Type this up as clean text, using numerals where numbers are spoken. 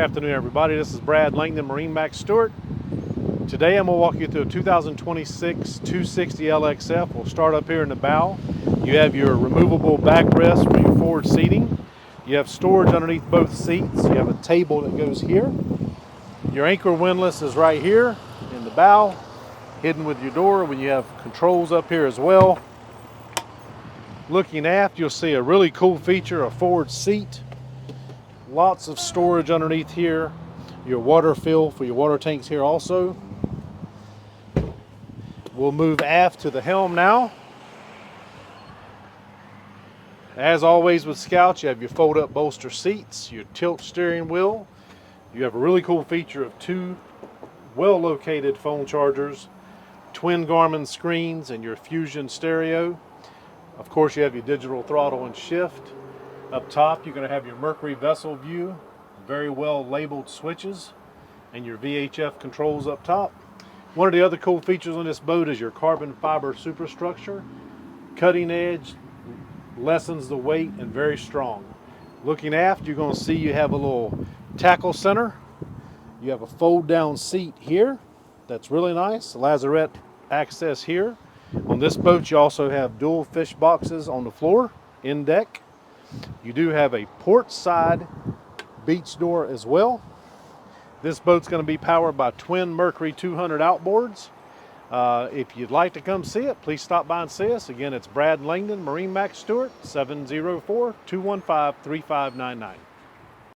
Good afternoon, everybody. This is Brad Langdon, MarineMax Stewart. Today I'm going to walk you through a 2026 260 LXF. We'll start up here in the bow. You have your removable backrest for your forward seating. You have storage underneath both seats. You have a table that goes here. Your anchor windlass is right here in the bow, hidden with your door when you have controls up here as well. Looking aft, you'll see a really cool feature, a forward seat. Lots of storage underneath here. Your water fill for your water tanks here also. We'll move aft to the helm now. As always with Scouts, you have your fold-up bolster seats, your tilt steering wheel. You have a really cool feature of two well-located phone chargers, twin Garmin screens, and your Fusion stereo. Of course, you have your digital throttle and shift. Up top, you're going to have your Mercury vessel view, very well labeled switches, and your VHF controls up top. One of the other cool features on this boat is your carbon fiber superstructure. Cutting edge, lessens the weight, and very strong. Looking aft, you're going to see you have a little tackle center. You have a fold down seat here. That's really nice. Lazarette access here. On this boat, you also have dual fish boxes on the floor, in deck. You do have a port side beach door as well. This boat's going to be powered by twin Mercury 200 outboards. If you'd like to come see it, please stop by and see us. Again, it's Brad Langdon, MarineMax Stewart, 704-215-3599.